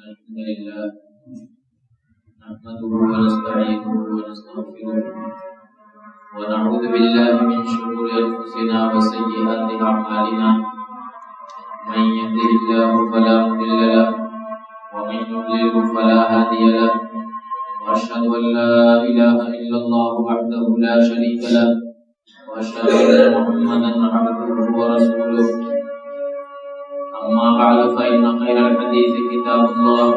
الحمد لله نحمده ونستعينه ونستغفره ونعوذ بالله من شرور أنفسنا وسيئات أعمالنا من يهده الله فلا مضل له ومن يضلل فلا هادي له وأشهد أن لا إله إلا الله وحده لا شريك له وأشهد أن محمدا عبده ورسوله أما بعد فإن خير الحديث كتاب الله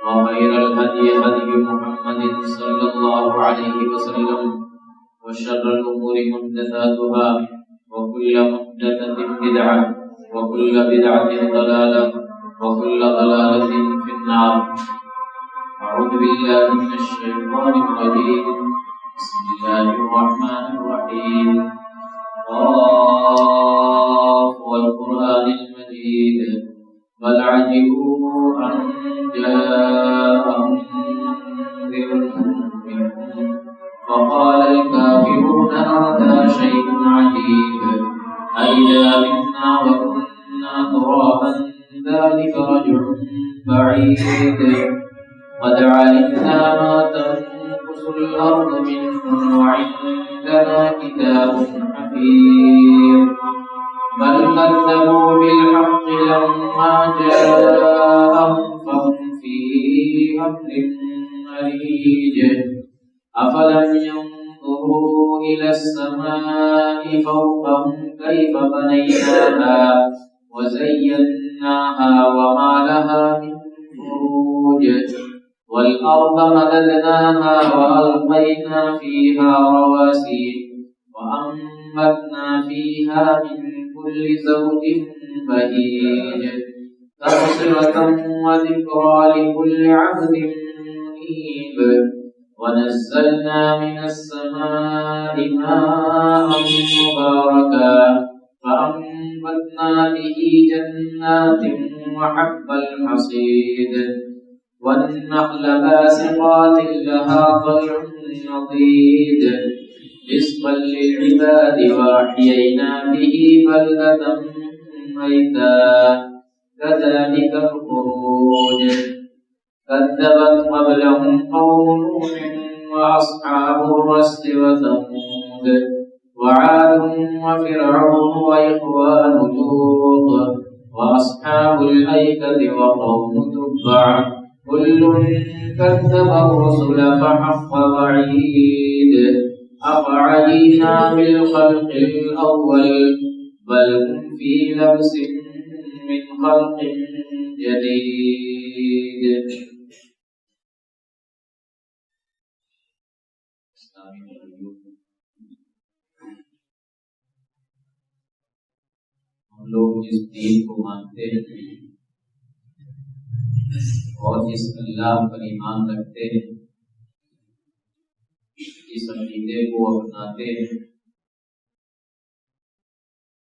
وخير الهدي هدي محمد صلى الله عليه وسلم وشر الأمور محدثاتها وكل محدثة بدعة وكل بدعة ضلالة وكل ضلالة في النار. أعوذ بالله من الشيطان الرجيم. بسم الله الرحمن الرحيم. قاف والقرآن المجيد بل عجبوا أن جاءهم منذر منهم فقال الكافرون هذا شيء عجيب أإذا متنا وكنا ترابا ذلك رجع بعيد قد علمنا ما تنقص الأرض منهم وعندنا كتاب حفيظ بل كذبوا بالحق لما جاءهم فهم في أمر مريج أفلم ينظروا إلى السماء فوقهم كيف بنيناها وزيناها وما لها من فروج والأرض مددناها وألقينا فيها رواسي وأنبتنا فيها من كل زوج بهيج تبصرة وذكرى لكل عبد منيب ونزلنا من السماء ماء مباركا فأنبتنا به جنات وحب الحصيد والنخل باسقات لها طلع نضيد رزقا للعباد وأحيينا به بلدة ميتا كذلك الخروج كذبت قبلهم قوم نوح وأصحاب الرس وثمود وعاد وفرعون وإخوان لوط وأصحاب الأيكة وقوم تبع كل كذب الرسل فحق وعيد أفعينا بالخلق الأول بل هم في لبس من خلق جديد. ہم لوگ جس دین کو مانتے ہیں اور جس اللہ پر ایمان رکھتے ہیں اس عقیدے کو اپناتے ہیں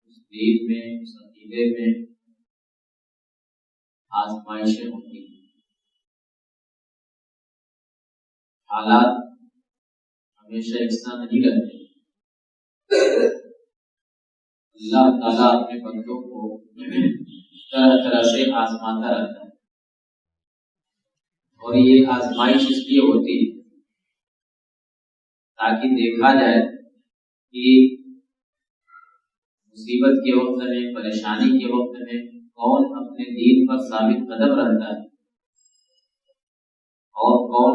اس دین میں اس عقیدے میں آزمائشیں ہوتی ہیں حالات ہمیشہ یکساں نہیں رہتے اللہ تعالیٰ اپنے بندوں کو طرح طرح سے آزماتا رہتا ہے اور یہ آزمائش اس لیے ہوتی ہے تاکہ دیکھا جائے کہ مصیبت کے وقت میں پریشانی کے وقت میں کون اپنے دین پر ثابت قدم رہتا ہے اور کون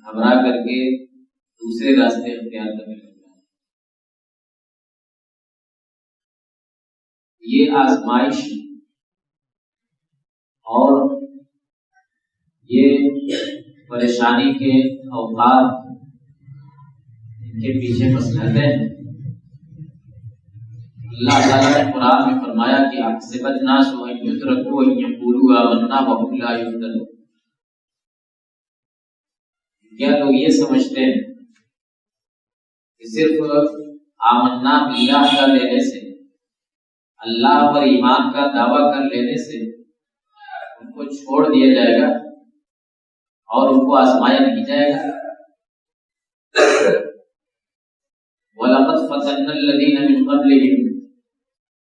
گھبرا کر کے دوسرے راستے اختیار کرنے لگتا ہے. یہ آزمائش اور یہ پریشانی کے اوقات کے پیچھے مسئلہ ہے. اللہ تعالیٰ نے قرآن میں فرمایا کہ احسب الناس ان یترکوا ان یقولوا آمنا وهم لا یفتنون. کیا لوگ یہ سمجھتے ہیں کہ صرف آمنا باللہ کا لینے سے اللہ پر ایمان کا دعویٰ کر لینے سے ان کو چھوڑ دیا جائے گا اور ان کو آزمایا نہیں جائے گا؟ وَلَقَدْ فَتَنَّا الَّذِينَ مِنْ قَبْلِهِمْ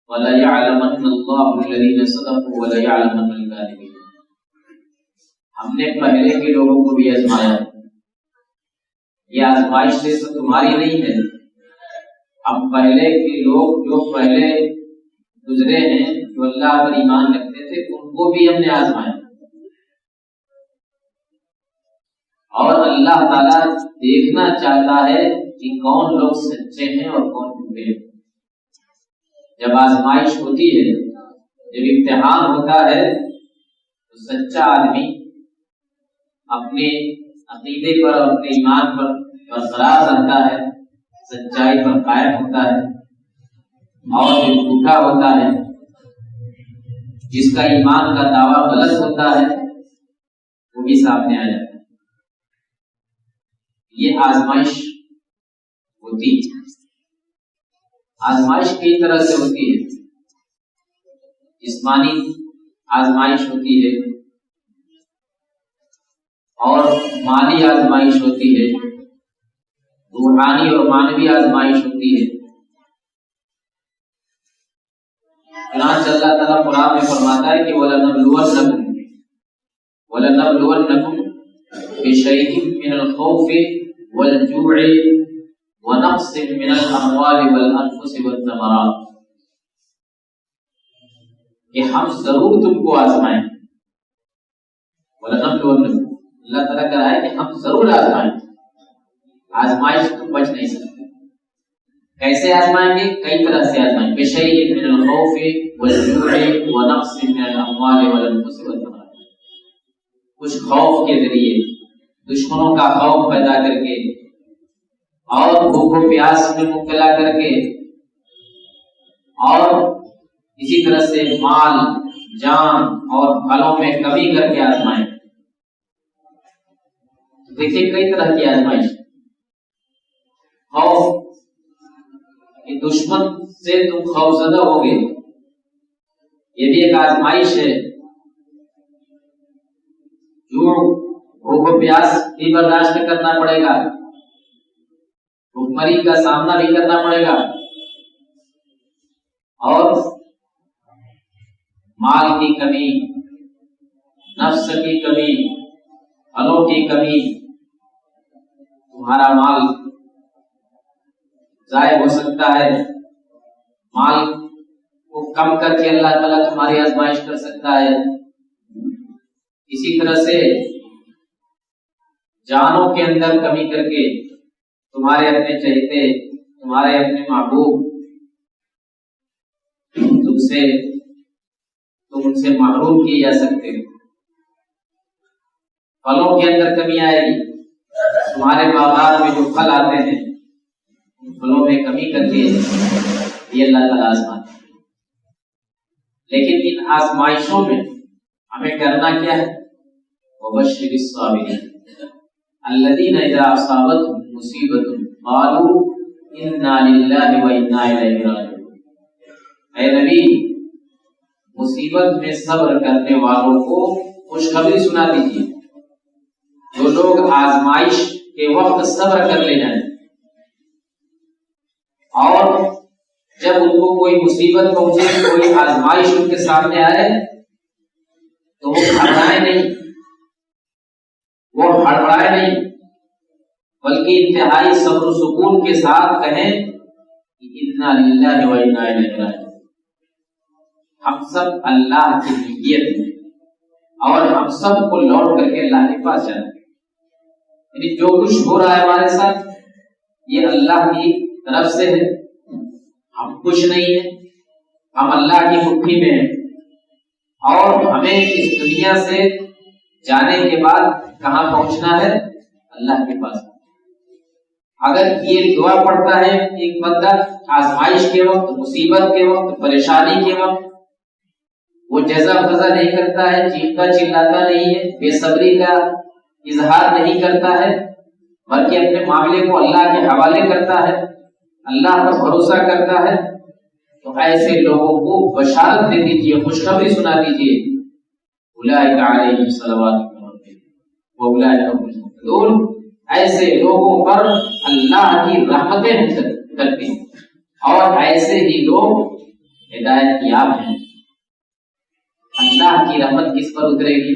وَلَيَعْلَمَنَّ اللَّهُ الَّذِينَ صَدَقُوا وَلَيَعْلَمَنَّ الْكَاذِبِينَ. ہم نے پہلے کے لوگوں کو بھی آزمایا. یہ آزمائش سے تو تمہاری نہیں ہے. ہم پہلے کے لوگ جو پہلے گزرے ہیں جو اللہ پر ایمان رکھتے تھے ان کو بھی ہم نے آزمایا. اور اللہ تعالیٰ دیکھنا چاہتا ہے کہ کون لوگ سچے ہیں اور کون جھوٹے ہیں. جب آزمائش ہوتی ہے، جب امتحان ہوتا ہے تو سچا آدمی اپنے عقیدے پر اور اپنے ایمان پر برقرار رہتا ہے، سچائی پر قائم ہوتا ہے. اور جو جھوٹا ہوتا ہے، جس کا ایمان کا دعویٰ غلط ہوتا ہے، وہ بھی سامنے آ جاتا ہے. یہ آزمائش ہوتی ہے. آزمائش کئی طرح سے ہوتی ہے. جسمانی آزمائش ہوتی ہے اور مالی آزمائش ہوتی ہے، روحانی اور مانوی آزمائش ہوتی ہے. چنانچہ اللہ تعالیٰ قرآن میں فرماتا ہے کہ وَلَنَبْلُوَنَّكُمْ بِشَيْءٍ مِّنَ الْخَوْفِ وَالْجُوعِ وَنَقْصٍ مِّنَ الْأَمْوَالِ وَالْأَنفُسِ وَالثَّمَرَاتِ، کہ ہم ضرور تم کو آزمائیں. وَلَنَبْلُوَنَّكُمْ، اللہ تعالیٰ کہہ رہا ہے کہ ہم ضرور آزمائیں. آزمائش سے تم بچ نہیں سکتے. کیسے آزمائیں گے؟ کئی طرح سے آزمائیں. بِشَيْءٍ مِّنَ الْخَوْفِ وَالْجُوعِ وَنَقْصٍ مِّنَ الْأَمْوَالِ وَالْأَنفُسِ وَالثَّمَرَاتِ، کچھ خوف کے ذریعے، دشمنوں کا خوف پیدا کر کے اور بھوک و پیاس میں مبتلا کر کے، اور اسی طرح سے مال، جان اور پھلوں میں کمی کر کے آزمائیں. دیکھیے کئی طرح کی آزمائش. خوف کہ دشمن سے تم خوفزدہ ہوگے، یہ بھی ایک آزمائش ہے. جو بھوک و پیاس بھی برداشت کرنا پڑے گا، بھوکمری کا سامنا بھی کرنا پڑے گا، اور مال کی کمی، نفس کی کمی، پھلوں کی کمی. تمہارا مال ضائع ہو سکتا ہے، مال کو کم کر کے اللہ تعالیٰ تمہاری آزمائش کر سکتا ہے. اسی طرح سے جانوں کے اندر کمی کر کے تمہارے اپنے چہیتے، تمہارے اپنے محبوب، تم ان سے محروم کیے جا سکتے ہو. پھلوں کے اندر کمی آئے گی. تمہارے باغات میں جو پھل آتے ہیں ان پھلوں میں کمی کر کے یہ اللہ تعالیٰ آزماتے ہیں. لیکن ان آزمائشوں میں ہمیں کرنا کیا ہے؟ وَبَشِّرِ الصَّابِرِينَ الَّذِينَ إِذَا أَصَابَتْهُمْ مُصِيبَةٌ قَالُوا إِنَّا لِلَّهِ وَإِنَّا إِلَيْهِ رَاجِعُونَ. اے نبی، مصیبت میں صبر کرنے والوں کو خوشخبری سنا دیجیے. جو لوگ آزمائش کے وقت صبر کر لے جائیں اور جب ان کو کوئی مصیبت پہنچے، کوئی آزمائش ان کے سامنے آئے تو وہ ہڑبڑائے نہیں، بلکہ انتہائی صبر و سکون کے ساتھ کہیں کہ انا للہ و انا الیہ راجعون. ہم سب اللہ کی ملکیت ہیں اور ہم سب کو لوٹ کر کے اللہ کے پاس جانا ہے. یعنی جو کچھ ہو رہا ہے ہمارے ساتھ یہ اللہ کی طرف سے ہے. ہم کچھ نہیں ہیں، ہم اللہ کی مٹھی میں ہیں. اور ہمیں اس دنیا سے جانے کے بعد کہاں پہنچنا ہے؟ اللہ کے پاس. اگر یہ دعا پڑھتا ہے ایک بندہ آزمائش کے وقت، مصیبت کے وقت، پریشانی کے وقت، وہ جزا فضا نہیں کرتا ہے، چیختا چلاتا نہیں ہے، بے صبری کا اظہار نہیں کرتا ہے، بلکہ اپنے معاملے کو اللہ کے حوالے کرتا ہے، اللہ پر بھروسہ کرتا ہے، تو ایسے لوگوں کو بشارت دے دیجیے، خوشخبری سنا دیجیے. اولئک علیہم صلوات من ربہم واولئک هم المهتدون. ایسے لوگوں پر اللہ کی رحمتیں اترتی ہیں اور ایسے ہی لوگ ہدایت یاب ہیں. اللہ کی رحمت کس پر اترے گی؟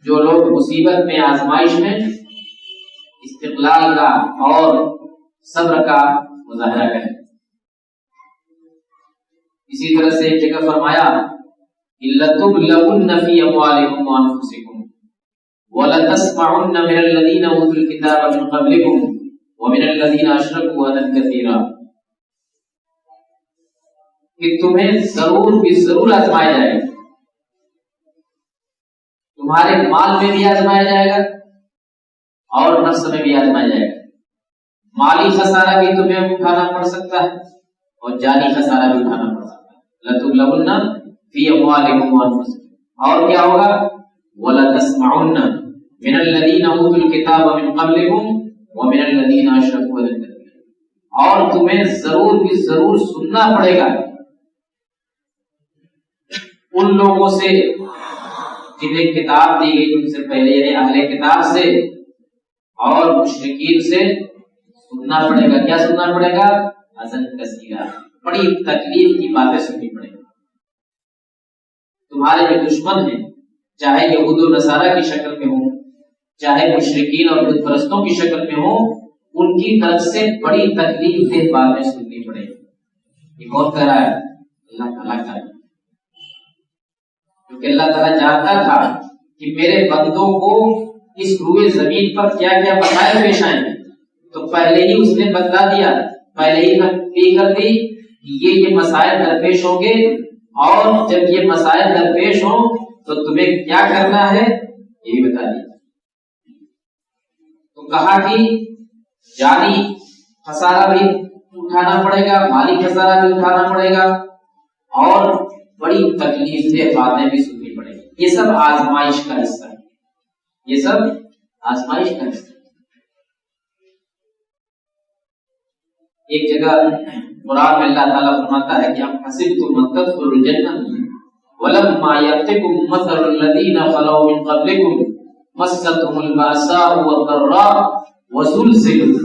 جو لوگ مصیبت میں آزمائش میں استقلال کا اور صبر کا مظاہرہ کریں. اسی طرح سے ایک جگہ فرمایا لَتُبْلَوُنَّ فِي أَمْوَالِكُمْ وَأَنفُسِكُمْ وَلَتَسْمَعُنَّ مِنَ الَّذِينَ أُوتُوا الْكِتَابَ مِنْ قَبْلِكُمْ وَمِنَ الَّذِينَ أَشْرَكُوا أَذًى كَثِيرًا، کہ تمہیں ضرور بھی ضرور آزمایا جائے گا، تمہارے مال میں بھی آزمایا جائے گا اور نفس میں بھی آزمایا جائے گا. مالی خسارہ بھی تمہیں اٹھانا پڑ سکتا ہے اور جانی خسارہ بھی اٹھانا پڑ سکتا ہے. لَتُبْلَوُنَّ فِي أَمْوَالِكُمْ وَأَنفُسِكُمْ، اور کیا ہوگا وَلَتَسْمَعُنَّ مِنَ الَّذِينَ أُوتُوا الْكِتَابَ مِنْ قَبْلِكُمْ وَمِنَ الَّذِينَ أَشْرَكُوا أَذًى كَثِيرًا، اور تمہیں ضرور بھی ضرور سننا پڑے گا ان لوگوں سے جنہیں کتاب دی گئی تم سے پہلے، یعنی اہل کتاب سے اور مشرکین سے سننا پڑے گا. کیا سننا پڑے گا؟ اذًا کثیرا، بڑی تکلیف کی باتیں سننی پڑے گی. تمہارے جو دشمن ہیں، چاہے یہود و نصارہ کی شکل میں ہوں، چاہے مشرکین اور بت پرستوں کی شکل میں ہوں، ان کی طرف سے بڑی تکلیف دہ باتیں سننی پڑے گی. یہ کون کہہ رہا ہے؟ اللہ تعالیٰ کا ہے، کیونکہ اللہ تعالیٰ جانتا تھا کہ میرے بندوں کو اس روئے زمین پر کیا کیا مسائل پیش آئیں گے، تو پہلے ہی اس نے بتلا دیا، پہلے ہی تنبیہ کر دی کہ یہ مسائل درپیش ہوں گے، اور جب یہ مسائل درپیش ہوں تو تمہیں کیا کرنا ہے یہ بھی بتا دیا. تو کہا کہ جانی خسارہ بھی اٹھانا پڑے گا، مالی خسارہ بھی اٹھانا پڑے گا، اور بڑی تکلیف دہ باتیں بھی سننی پڑے گی. یہ سب آزمائش کا حصہ ہے، یہ سب آزمائش کا حصہ ہے. ایک جگہ قرآن میں اللہ تعالیٰ فرماتا ہے کہ ام حسبتم ان تدخلوا الجنة ولما يأتكم مثل الذين خلوا من قبلكم مستهم البأساء والضراء وزلزلوا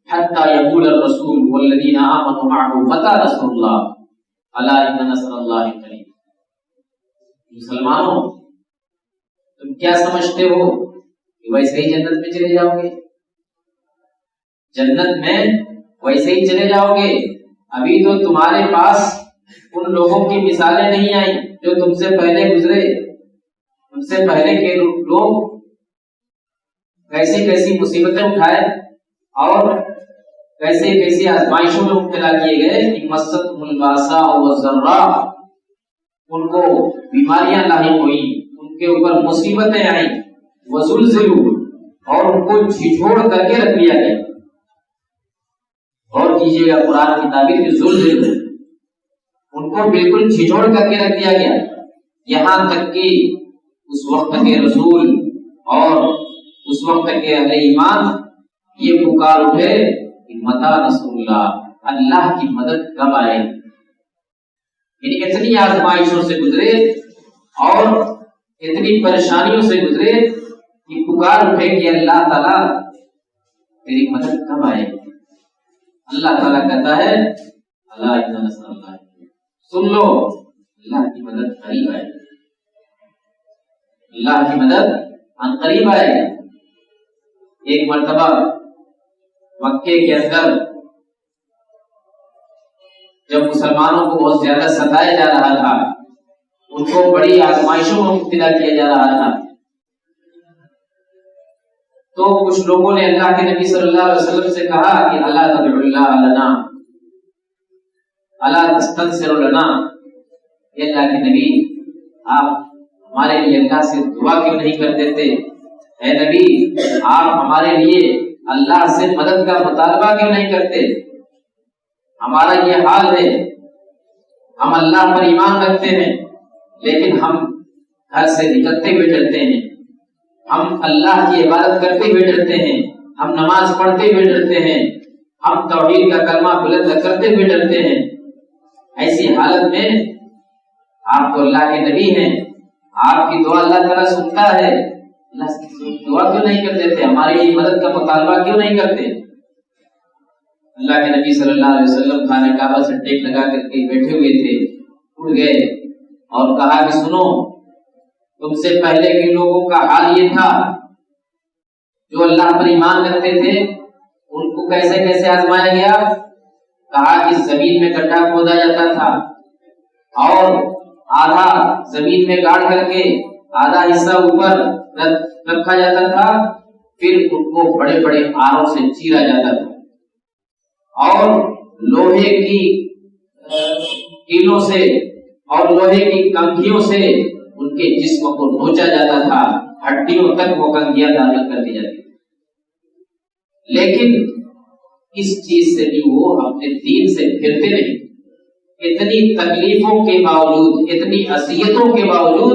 حتى يقول الرسول والذين آمنوا معه متى نصر الله الا ان نصر الله قریب. مسلمانوں، تم کیا سمجھتے ہو کہ ویسے ہی جنت میں چلے جاؤ گے؟ جنت میں ویسے ہی چلے جاؤ گے؟ ابھی تو تمہارے پاس ان لوگوں کی مثالیں نہیں آئی جو تم سے پہلے گزرے. تم سے پہلے کے لوگ کیسی کیسی مصیبتیں اٹھائے اور کیسے کیسی آزمائشوں میں مبتلا کیے گئے کہ مستهم الباساء والضراء، ان کو بیماریاں لاحق ہوئی، ان کے اوپر مصیبتیں آئیں، وزلزلوا، اور ان کو جھنجھوڑ کر کے رکھ دیا گیا. اور کیجیے گا قرآن کی تعبیر کی زلزل، ان کو بالکل جھنجھوڑ کر کے رکھ دیا گیا، یہاں تک کہ اس وقت کے رسول اور اس وقت کے اہل ایمان یہ پکار اٹھے کہ متی نصر اللہ، اللہ کی مدد کب آئے. یعنی اتنی آزمائشوں سے گزرے اور اتنی پریشانیوں سے گزرے کہ پکار اٹھے کہ اللہ تعالیٰ تیری مدد کب آئے. اللہ تعالیٰ کہتا ہے اللہ ان نصر اللہ، سن لو اللہ کی مدد قریب آئے، اللہ کی مدد ان قریب آئے. ایک مرتبہ مکے کے اندر جب مسلمانوں کو بہت زیادہ ستایا جا رہا تھا، ان کو بڑی آزمائشوں میں مبتلا کیا جا رہا تھا، تو کچھ لوگوں نے اللہ کے نبی صلی اللہ علیہ وسلم سے کہا کہ اللہ تدعو اللہ لنا، اللہ تستنصر لنا، اے اللہ کے نبی آپ ہمارے لیے اللہ سے دعا کیوں نہیں کر دیتے؟ اے نبی آپ ہمارے لیے اللہ سے مدد کا مطالبہ کیوں نہیں کرتے؟ ہمارا یہ حال ہے، ہم اللہ پر ایمان رکھتے ہیں لیکن ہم گھر سے نکلتے ہوئے ڈرتے ہیں، ہم اللہ کی عبادت کرتے ہوئے ڈرتے ہیں، ہم نماز پڑھتے ہوئے ڈرتے ہیں، ہم توحید کا کلمہ بلند کرتے ہوئے ڈرتے ہیں. ایسی حالت میں آپ تو اللہ کے نبی ہیں، آپ کی دعا اللہ تعالیٰ سنتا ہے، اللہ کی دعا کیوں نہیں کر دیتے؟ ہماری یہ مدد کا مطالبہ کیوں نہیں کرتے؟ اللہ کے نبی صلی اللہ علیہ وسلم خانہ کعبہ سے ٹیک لگا کر کے بیٹھے ہوئے تھے، اٹھ گئے اور کہا کہ سنو، تم سے پہلے کے لوگوں کا حال یہ تھا، جو اللہ پر ایمان رکھتے تھے ان کو کیسے کیسے آزمایا گیا؟ کہا کہ زمین میں گڈھا کھودا جاتا تھا اور آدھا زمین میں گاڑ کر کے آدھا حصہ اوپر رکھا جاتا تھا، پھر ان کو بڑے بڑے آروں سے چیرا جاتا تھا اور لوہے کی کیلوں سے اور لوہے کی کنگھیوں سے ان کے جسم کو نوچا جاتا تھا، ہڈیوں تک وہ کنگھیاں داخل کر دی جاتی تھی، لیکن اس چیز سے بھی وہ اپنے دین سے پھرتے نہیں۔ اتنی تکلیفوں کے باوجود، اتنی اذیتوں کے باوجود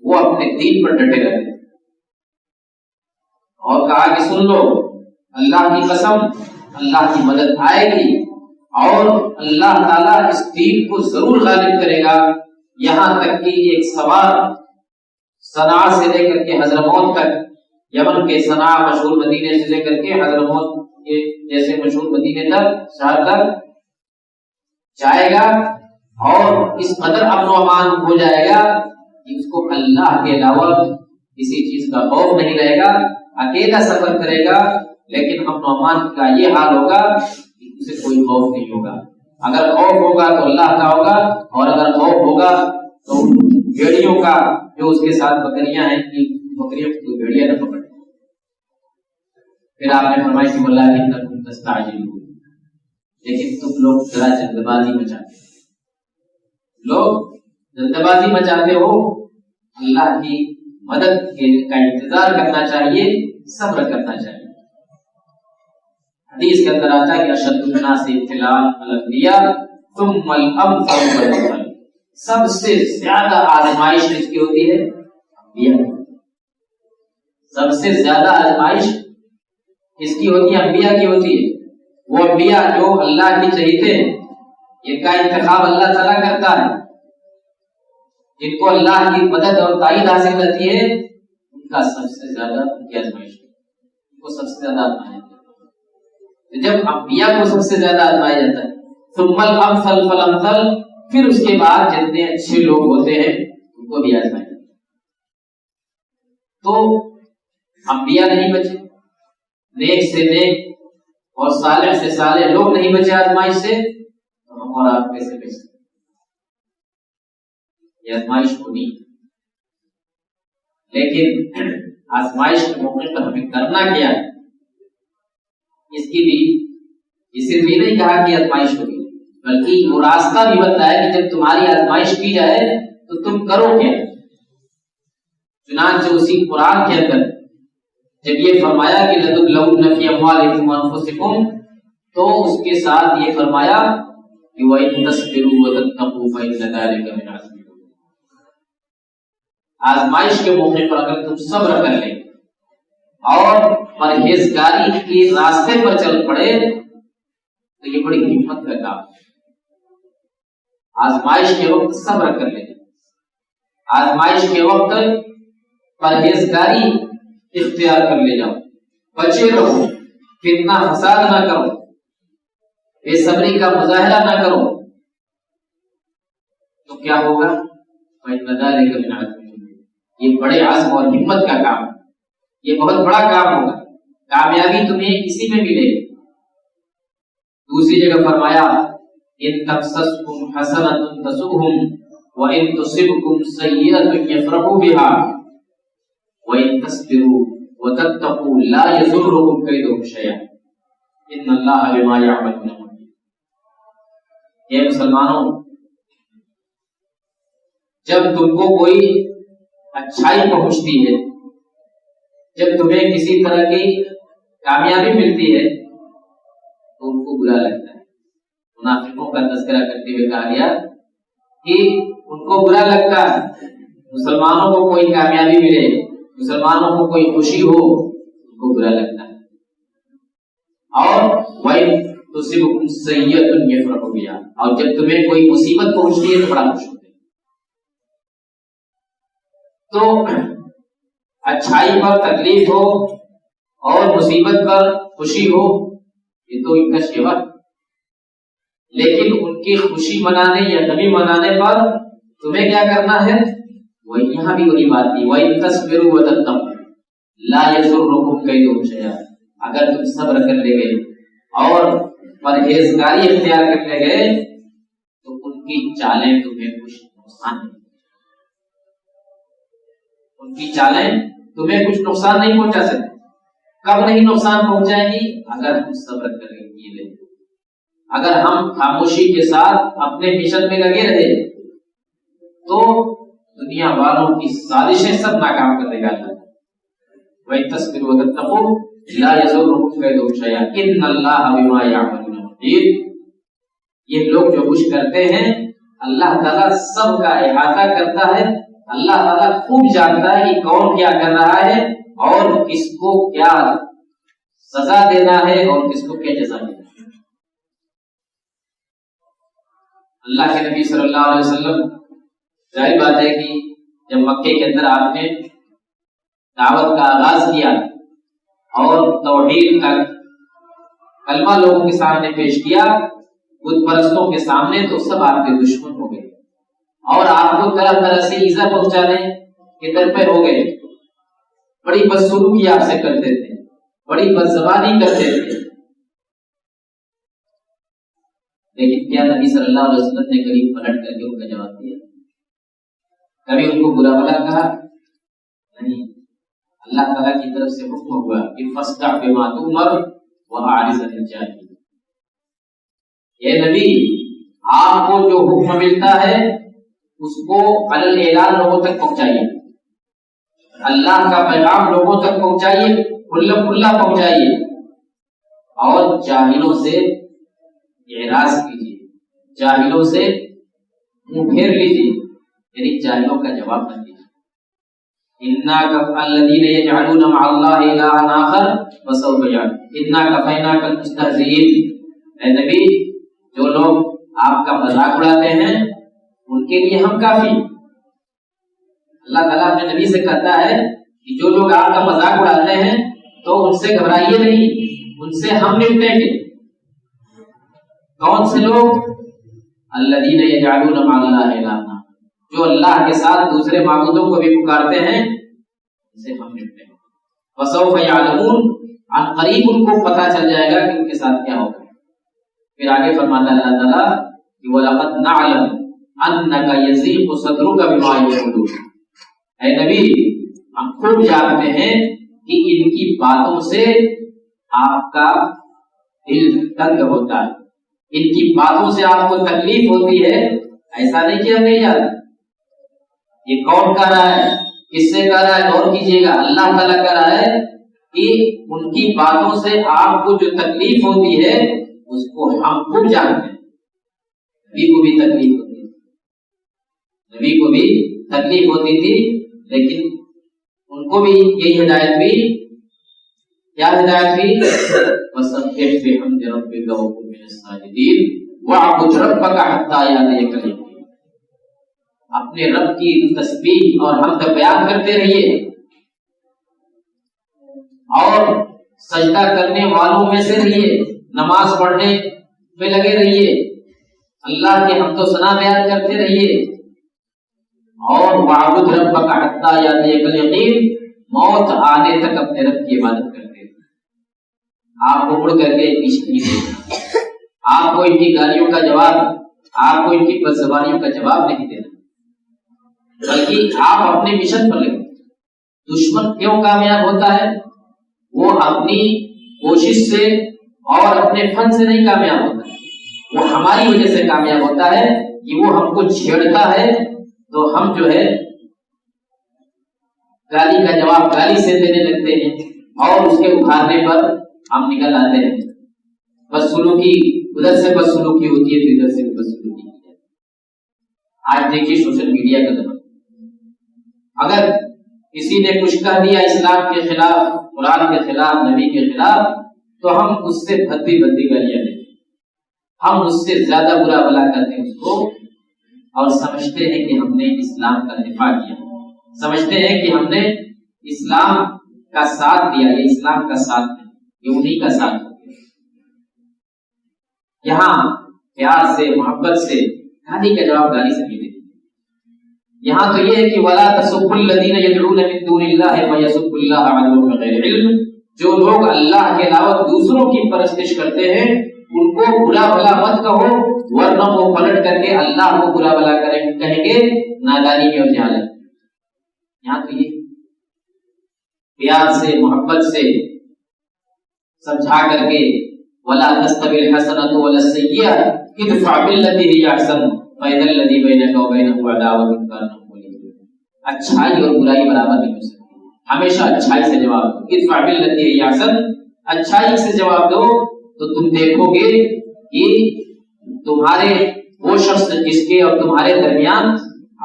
وہ اپنے دین پر ڈٹے رہتے اور کہا کہ سن لو، اللہ کی قسم، اللہ کی مدد آئے گی اور اللہ تعالیٰ اس دین کو ضرور غالب کرے گا۔ یہاں تک کہ ایک سوار صنعاء سے لے کر کے حضرموت تک، یمن کے صنعاء مشہور مدینے سے لے کر کے حضرموت جیسے مشہور مدینے تک، شہر تک جائے گا اور اس قدر امن و امان ہو جائے گا کہ اس کو اللہ کے علاوہ کسی چیز کا خوف نہیں رہے گا، اکیلا سفر کرے گا لیکن امن و امان کا یہ حال ہوگا کہ اسے کوئی خوف نہیں ہوگا۔ اگر خوف ہوگا تو اللہ کا ہوگا، اور اگر خوف ہوگا تو بھیڑیوں کا، جو اس کے ساتھ بکریاں ہیں کہ بکریوں کو بھیڑیا نہ پکڑے۔ پھر آپ نے فرمایا کہ واللہ انکم تستعجلون، لیکن تم لوگ ذرا جلد بازی مچاتے ہو، اللہ کی مدد کا انتظار کرنا چاہیے، صبر کرنا چاہیے۔ حدیث کے اندر آتا ہے کہ اشد الناس ابتلاء الانبیاء ثم الامثل فالامثل، سب سے زیادہ آزمائش کس کی ہوتی ہے؟ انبیاء۔ سب سے زیادہ آزمائش کس کی ہوتی ہے؟ انبیاء کی ہوتی ہے۔ وہ انبیاء جو اللہ کی چہیتے ہیں، ان کا انتخاب اللہ تعالیٰ کرتا ہے، جن کو اللہ کی مدد اور تائید حاصل رہتی ہے، ان کا سب سے زیادہ آزمائش، ان کو سب سے زیادہ آزمایا جاتا ہے۔ جب انبیاء کو سب سے زیادہ آزمایا جاتا ہے، ثم الامثل فالامثل، پھر اس کے بعد جتنے اچھے لوگ ہوتے ہیں ان کو بھی آزمایا جاتا ہے۔ تو انبیاء نہیں بچے، نیک سے نیک اور صالح سے صالح لوگ نہیں بچے آزمائش سے، تو ہم اور آپ کیسے بچ سکتے؟ یہ آزمائش ہونی، لیکن آزمائش کے موقع پر ہمیں کرنا کیا ہے، اس کی بھی یہ صرف یہ نہیں کہا کہ آزمائش ہوگی، بلکہ وہ راستہ بھی بتایا کہ جب تمہاری آزمائش کی جائے تو تم کرو کیا۔ چنانچہ اسی قرآن کے اندر جب یہ فرمایا کہ لَتُبْلَوُنَّ فِي أَمْوَالِكُمْ وَأَنفُسِكُمْ، تو اس کے ساتھ یہ فرمایا کہ وَإِن تَصْبِرُوا وَتَتَّقُوا فَإِنَّ ذَلِكَ مِنْ عَزْمِ الْأُمُورِ۔ آزمائش کے موقع پر اگر تم صبر کر لیں اور پرہیزگاری کے راستے پر چل پڑے تو یہ بڑی ہمت کا کام ہے۔ آزمائش کے وقت صبر کر لیں، آزمائش کے وقت پرہیزگاری اختیار کر لے جاؤ، بچے رہو، فتنہ فساد نہ کرو، بے صبری کا مظاہرہ نہ کرو، تو کیا ہوگا؟ فَإِنَّ ذَلِكَ مِنْ عَزْمِ الْأُمُورِ، یہ بڑے عزم اور ہمت کا کام ہے، یہ بہت بڑا کام ہوگا، کامیابی تمہیں اسی میں ملے گی۔ دوسری جگہ فرمایا إِن تَمْسَسْكُمْ حَسَنَةٌ تَسُؤْهُمْ وَإِن تُصِبْكُمْ سَيِّئَةٌ يَفْرَحُوا بِهَا وَإِن تَصْبِرُوا وَتَتَّقُوا لَا يَضُرُّكُمْ كَيْدُهُمْ شَيْئًا إِنَّ اللَّهَ بِمَا يَعْمَلُونَ مُحِيطٌ۔ اے مسلمانوں، جب تم کو کوئی اچھائی پہنچتی ہے، جب تمہیں کسی طرح کی کامیابی ملتی ہے تو ان کو برا لگتا ہے۔ منافقوں کا تذکرہ کرتے ہوئے کہا گیا کہ ان کو برا لگتا ہے، مسلمانوں کو کوئی کامیابی ملے، مسلمانوں کو کوئی خوشی ہو، ان کو برا لگتا ہے۔ اور وَإِن تُصِبْكُمْ سَيِّئَةٌ يَفْرَحُوا بِهَا، اور جب تمہیں کوئی مصیبت پہنچتی ہے تو بڑا خوش ہوتے ہیں۔ تو اچھائی پر تکلیف ہو اور مصیبت پر خوشی ہو، یہ تو ان کا شیوا ہے، لیکن ان کی خوشی منانے یا غمی منانے پر تمہیں کیا کرنا ہے؟ وہی یہاں بھی وہی بات تھی، وَإِن تَصْبِرُوا وَتَتَّقُوا لَا يَضُرُّكُمْ كَيْدُهُمْ شَيْئًا، اگر تم صبر کر لے گئے اور پرہیزگاری اختیار کر لے گئے تو ان کی چالیں تمہیں کچھ نقصان نہیں، ان کی چالیں تمہیں کچھ نقصان نہیں پہنچا سکتی۔ کب نہیں نقصان پہنچائے گی؟ اگر ہم صبر کریں گے، اگر ہم خاموشی کے ساتھ اپنے مشن میں لگے رہے تو دنیا والوں کی سازشیں سب ناکام کر دے گا اللہ۔ وَإِن تَصْبِرُوا وَتَتَّقُوا لَا يَضُرُّكُمْ كَيْدُهُمْ شَيْئًا إِنَّ اللَّهَ بِمَا يَعْمَلُونَ مُحِيطٌ۔ یہ لوگ جو کچھ کرتے ہیں اللہ تعالیٰ سب کا احاطہ کرتا ہے، اللہ تعالیٰ خوب جانتا ہے کہ کون کیا کر رہا ہے اور کس کو کیا سزا دینا ہے اور کس کو کیا جزا دینا ہے۔ اللہ کے نبی صلی اللہ علیہ وسلم، ظاہر بات ہے کہ جب مکے کے اندر آپ نے دعوت کا آغاز کیا اور توحید کا کلمہ لوگوں کے سامنے پیش کیا، بت پرستوں کے سامنے، تو سب آپ کے دشمن ہو گئے اور آپ کو طرح طرح سے ایذا پہنچانے کے در پہ ہو گئے، بڑی بدسلوکی آپ سے کرتے تھے، بڑی بدزبانی کرتے تھے، لیکن کیا نبی صلی اللہ علیہ وسلم نے کبھی پلٹ کر کے ان کا جواب دیا؟ کبھی ان کو برا بھلا کہا؟ نہیں۔ اللہ تعالیٰ کی طرف سے حکم ہوا کہ فَاصْدَعْ بِمَا تُؤْمَرُ وَأَعْرِضْ عَنِ الْجَاهِلِينَ۔ اے نبی، آپ کو جو حکم ملتا ہے اس کو علی الاعلان لوگوں تک پہنچائیے، اللہ کا پیغام لوگوں تک پہنچائیے، کھلا کھلا پہنچائیے، اور جاہلوں سے اعراض کیجیے، جاہلوں سے منہ پھیر لیجیے، یعنی جاہلوں کا جواب نہ دیجیے۔ اِنَّا كَفَى الَّذِينَ يَجْعَلُونَ مَعَ اللَّهِ إِلَٰهًا آخَرَ وَسَوْفَ يَعْلَمُونَ إِنَّا كَفَيْنَاكَ الْمُسْتَهْزِئِينَ۔ اے نبی، جو لوگ آپ کا مذاق اڑاتے ہیں ان کے لیے ہم کافی۔ اللہ تعالیٰ اپنے نبی سے کہتا ہے کہ جو لوگ آپ کا مذاق اڑاتے ہیں تو ان سے گھبرائیے نہیں، ان سے ہم نمٹیں گے۔ کون سے لوگ؟ الذین یجعلون مع اللہ الہا، جو اللہ کے ساتھ دوسرے معبودوں کو بھی پکارتے ہیں، ان سے ہم نمٹیں گے۔ وسوف یعلمون، عن قریب ان کو پتہ چل جائے گا کہ ان کے ساتھ کیا ہوگا۔ پھر آگے فرماتا ہے اللہ تعالیٰ کہ وَلَقَدْ نَعْلَمُ أَنَّكَ يَضِيقُ صَدْرُكَ بِمَا يَقُولُونَ۔ اے نبی، ہم خوب جانتے ہیں کہ ان کی باتوں سے آپ کا دل تنگ ہوتا ہے، ان کی باتوں سے آپ کو تکلیف ہوتی ہے۔ ایسا نہیں کہ ہم نہیں جانتے، یہ کون کہہ رہا ہے، کس سے کہہ رہا ہے؟ غور کیجیے گا، اللہ تعالیٰ کہہ رہا ہے کہ ان کی باتوں سے آپ کو جو تکلیف ہوتی ہے اس کو ہم خوب جانتے ہیں۔ نبی کو بھی تکلیف ہوتی تھی، نبی کو بھی تکلیف ہوتی تھی، لیکن ان کو بھی یہی ہدایت ہوئی۔ کیا ہدایت ہوئی؟ وَسَبِّحْ بِحَمْدِ رَبِّكَ وَكُن مِّنَ السَّاجِدِينَ وَاعْبُدْ رَبَّكَ حَتَّىٰ يَأْتِيَكَ الْيَقِينُ۔ اپنے رب کی تسبیح اور حمد بیان کرتے رہیے اور سجدہ کرنے والوں میں سے رہیے، نماز پڑھنے میں لگے رہیے، اللہ کے حمد و ثنا بیان کرتے رہیے، اور وَاعْبُدْ رَبَّكَ حَتَّىٰ يَأْتِيَكَ الْيَقِينُ، موت آنے تک اپنے رب کی عبادت کرتے رہیے۔ آپ کو مڑ کر کے پیچھے نہیں دینا، آپ کو ان کی گالیوں کا جواب، آپ کو ان کی بدزبانیوں کا جواب نہیں دینا، بلکہ آپ اپنے مشن پر لگے۔ دشمن کیوں کامیاب ہوتا ہے؟ وہ اپنی کوشش سے اور اپنے فن سے نہیں کامیاب ہوتا ہے، وہ ہماری وجہ سے کامیاب ہوتا ہے کہ وہ ہم کو چھیڑتا ہے تو ہم جو ہے گالی کا جواب گالی سے دینے لگتے ہیں اور اس کے اکھاڑنے پر ہم نکل آتے ہیں۔ بدسلوکی ادھر سے بدسلوکی ہوتی ہے تو ادھر سے بدسلوکی ہوتی ہے۔ آج دیکھیے سوشل میڈیا کا زمانہ، اگر کسی نے کچھ کہہ دیا اسلام کے خلاف، قرآن کے خلاف، نبی کے خلاف، تو ہم اس سے بھدی گالیاں دیتے ہیں، ہم اس سے زیادہ برا بلا کرتے ہیں اس کو، اور سمجھتے ہیں کہ ہم نے اسلام کا دفاع کیا، سمجھتے ہیں کہ ہم نے اسلام کا ساتھ دیا۔ یہ اسلام کا ساتھ ہے، یہ انہی کا ساتھ ہو گیا۔ یہاں پیار سے، محبت سے، گالی کا جواب گالی سے نہیں دیتے، یہاں تو یہ ہے کہ ولا تسبوا الذین یدعون من دون اللہ فیسبوا اللہ عدوا بغیر علم، جو لوگ اللہ کے علاوہ دوسروں کی پرستش کرتے ہیں ان کو برا بھلا مت کہو، ورنہ وہ پلٹ کر کے اللہ کو برا بھلا کہیں گے نادانی میں اور جہالت۔ یہاں تو یہ پیار سے محبت سے سمجھا کر کے ولا تستوی الحسنۃ ولا السیئۃ ادفع بالتي هي احسن فاذا الذي بينك وبينه عداوۃ كأنه ولي۔ اچھائی اور برائی برابر نہیں ہو سکتی، ہمیشہ اچھائی سے جواب دو، ادفع بالتي هي احسن، اچھائی سے جواب دو تو تم دیکھو گے کہ تمہارے وہ شخص جس کے اور تمہارے درمیان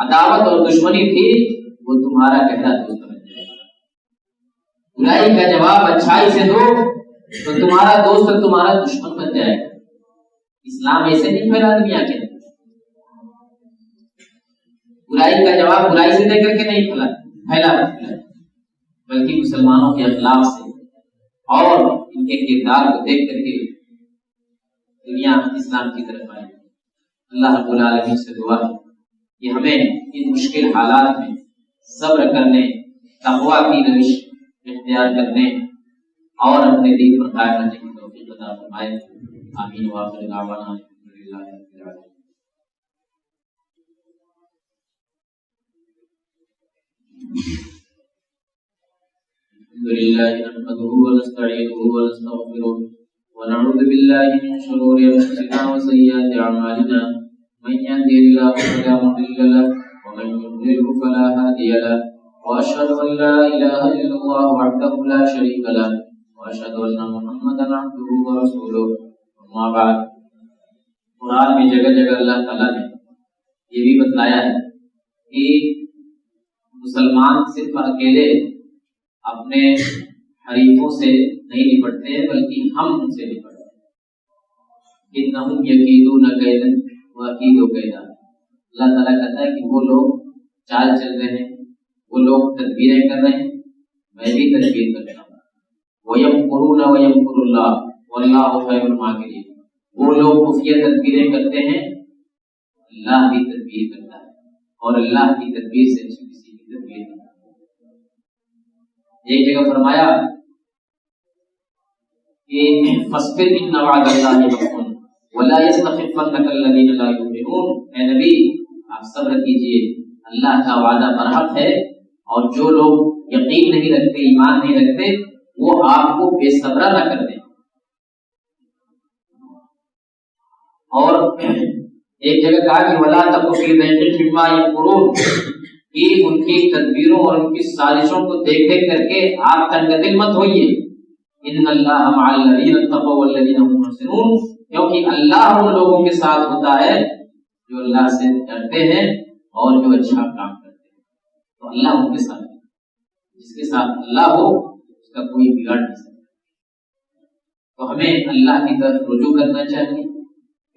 عداوت اور دشمنی تھی وہ تمہارا گہرا دوست بن جائے گا۔ برائی کا جواب اچھائی سے دو تو تمہارا دوست اور تمہارا دشمن بن جائے گا۔ اسلام ایسے نہیں پھیلا دنیا کے اندر، برائی کا جواب برائی سے دے کر کے نہیں پھیلا بلکہ مسلمانوں کے اخلاق سے اور ان کے کردار کو دیکھ کر کے دنیا اسلام کی طرف آئے۔ اللہ رب العالمین سے دعا ہے کہ ہمیں ان مشکل حالات میں صبر کرنے، تقویٰ کی روش اختیار کرنے اور اپنے دین پر قائم رہنے کی توفیق عطا فرمائے۔ آمین وآخر دعوانا الحمدللہ رب العالمین۔ الحمد لله نحمده ونستعينه ونستغفره ونعوذ بالله من شرور انفسنا وسيئات اعمالنا، من يهده الله فلا مضل له ومن يضلل فلا هادي له، واشهد ان لا اله الا الله وحده لا شريك له، واشهد ان محمدا عبده ورسوله۔ اما بعد، قرآن میں جگہ جگہ اللہ تعالیٰ نے یہ بھی بتلایا ہے کہ مسلمان صرف اکیلے اپنے حریفوں سے نہیں نپٹتے ہیں بلکہ ہم ان سے نپٹتے ہیں۔ انہم یکیدون کیدا واکید کیدا، اللہ تعالیٰ کہتا ہے کہ وہ لوگ چال چل رہے ہیں، وہ لوگ تدبیریں کر رہے ہیں، میں بھی تدبیر کرتا ہوں۔ وَيَمْكُرُونَ وَيَمْكُرُ اللَّهُ وَاللَّهُ خَيْرُ الْمَاكِرِينَ، وہ لوگ خفیہ تدبیریں کرتے ہیں، اللہ بھی تدبیر کرتا ہے اور اللہ کی تدبیر سے کسی کی تدبیر نہیں۔ ایک جگہ فرمایا کہ فاصبر ان وعد اللہ حق ولا یستخفنک الذین لا یؤمنون، اے نبی آپ صبر کیجئے، اللہ کا وعدہ برحق ہے اور جو لوگ یقین نہیں رکھتے، ایمان نہیں رکھتے، وہ آپ کو بے صبرا نہ کر دیں۔ اور ایک جگہ کہا کہ ولا تک فی ضیق مما یمکرون، کہ ان کی تدبیروں اور ان کی سازشوں کو دیکھ دیکھ کر کے آپ تنگ دل مت ہوئیے۔ ان اللہ مع الذین اتقوا والذین هم محسنون، کیونکہ اللہ ان لوگوں کے ساتھ ہوتا ہے جو اللہ سے ڈرتے ہیں اور جو اچھا کام کرتے ہیں۔ تو اللہ ان کے ساتھ ہے، جس کے ساتھ اللہ ہو اس کا کوئی بگاڑ نہیں سکتا۔ تو ہمیں اللہ کی طرف رجوع کرنا چاہیے،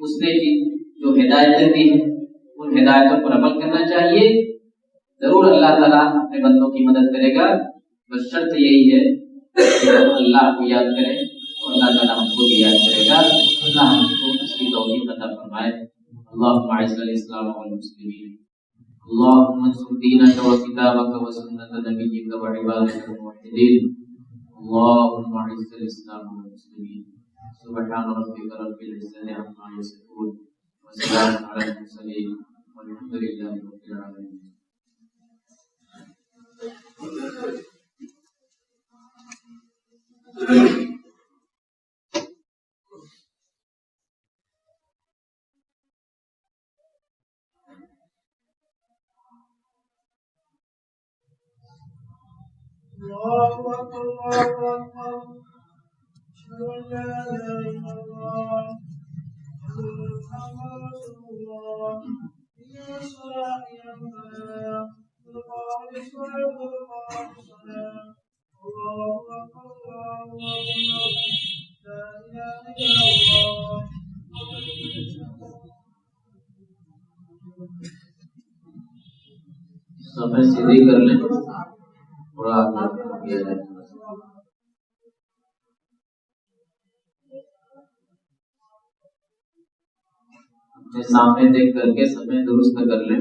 اس نے جو ہدایتیں دی ہیں ان ہدایتوں پر عمل کرنا چاہیے۔ ضرور اللہ تعالیٰ اپنے بندوں کی مدد کرے گا، بس شرط یہی ہے کہ ہم اللہ کو یاد کریں اور اللہ تعالیٰ ہم کو بھی یاد کرے گا۔ اللہ ہم کو اس کی توفیق عطا فرمائے۔ اللهم اعز الاسلام والمسلمین، اللهم انصر دینک وکتابک وسنة نبیک وعبادک الموحدین، اللهم اعز الاسلام والمسلمین۔ سبحان ربک رب العزة عما یصفون وسلام علی المرسلین والحمد للہ رب العالمین۔ الله أكبر الله أكبر أشهد أن لا إله إلا الله أشهد أن محمدا رسول الله حي الصلاة حي الفلاح قد قامت الصلاة قد قامت الصلاة الله أكبر الله أكبر لا إله إلا الله۔ سمے سیدھی کر لیں، تھوڑا کیا جائے۔ اپنے سامنے دیکھ کر کے سمے درست کر لیں۔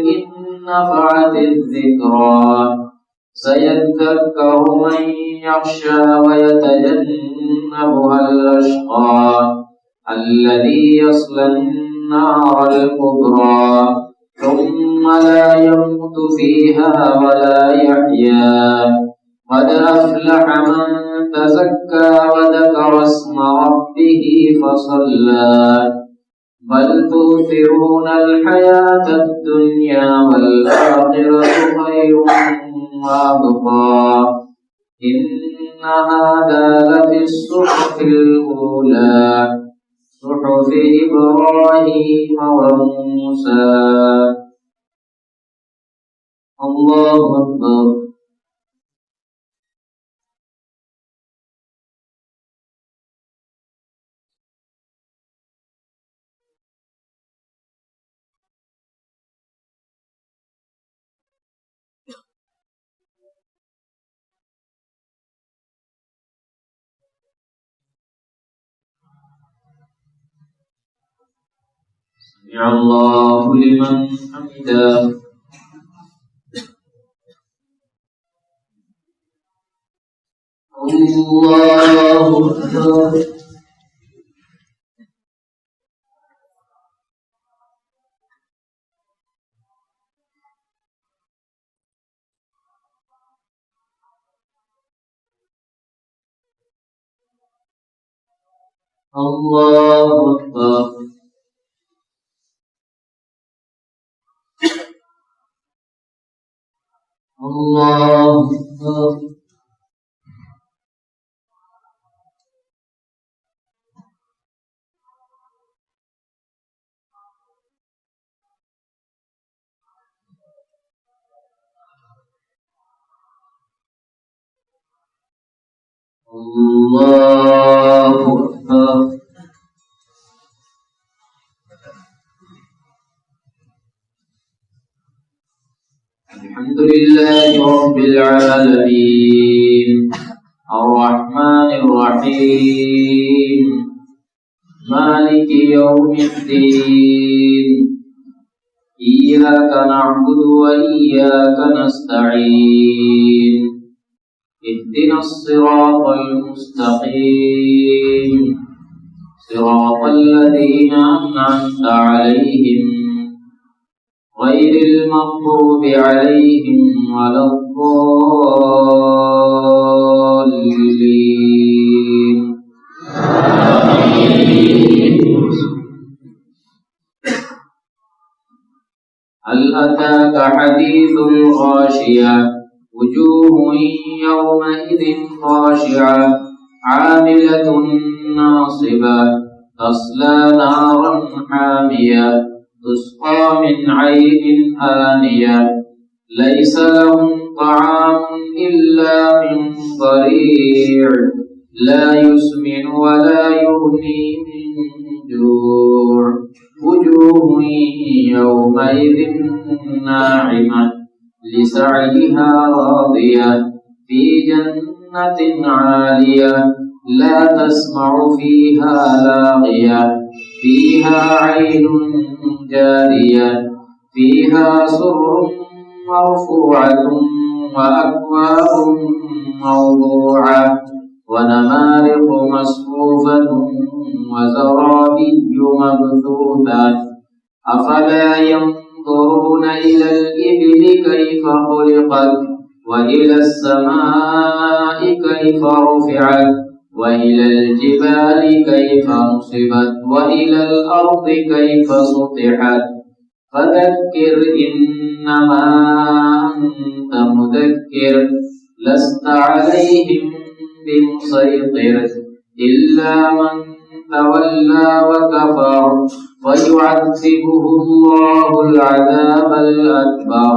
إن نفعت الذكرى سيذكر من يخشى ويتجنبها الأشقى الذي يصلى النار الكبرى ثم لا يموت فيها ولا يحيا قد أفلح من تزكى وذكر اسم ربه فصلى بل تؤثرون الحياة الدنيا والآخرة خير وأبقى إن هذا لفي الصحف الأولى صحف إبراهيم وموسى الله أكبر سمع الله لمن حمده الله أكبر الله أكبر الله أكبر الله أكبر الحمد لله رب العالمين الرحمن الرحيم مالك يوم الدين إياك نعبد وإياك نستعين اهدنا الصراط المستقيم صراط الذين أنعمت عليهم غير المغضوب عليهم ولا الضالين هل أتاك حديث الغاشية وجوه يومئذ خاشعة عاملة ناصبة تصلى نارا حامية تسقى من عين آنية ليس لهم طعام إلا من ضريع لا يسمن ولا يغني من جوع وجوه يومئذ ناعمة لسعيها راضية في جنة عالية لا تسمع فيها لاغية فيها عين جارية فيها سرر مرفوعة وأكواب موضوعة ونمارق مصفوفة وزرابي مبثوثة أفلا ينظرون إلى الإبل كيف خلقت وإلى السماء كيف رفعت وإلى الجبال كيف نصبت وإلى الأرض كيف سطحت فذكر إنما أنت مذكر لست عليهم بمسيطر إلا من تولى وكفر فيعذبه الله العذاب الأكبر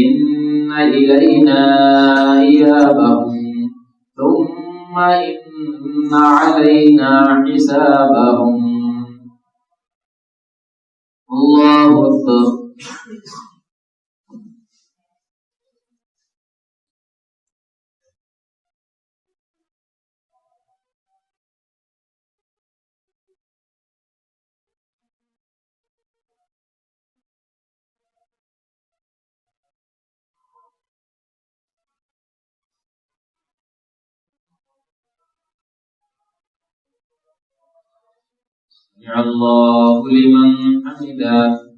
إن إلينا إيابهم ثم إن علينا حسابهم الله أكبر سمع الله لمن حمده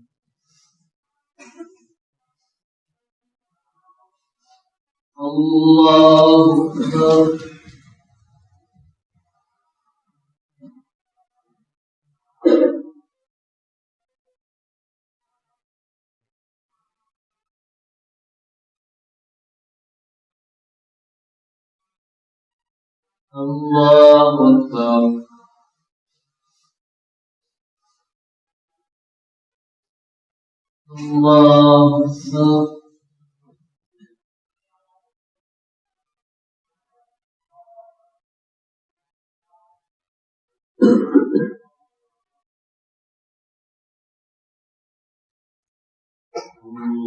الله أكبر الله أكبر الله أكبر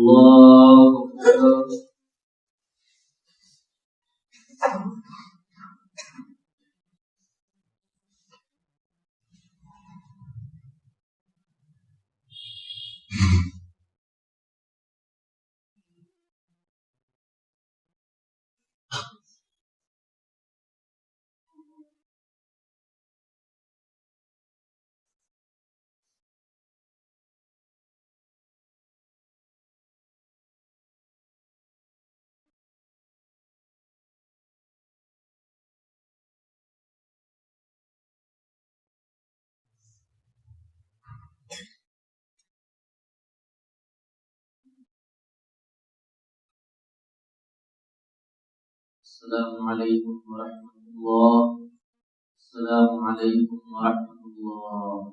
الله أكبر السلام عليكم ورحمة الله السلام عليكم ورحمة الله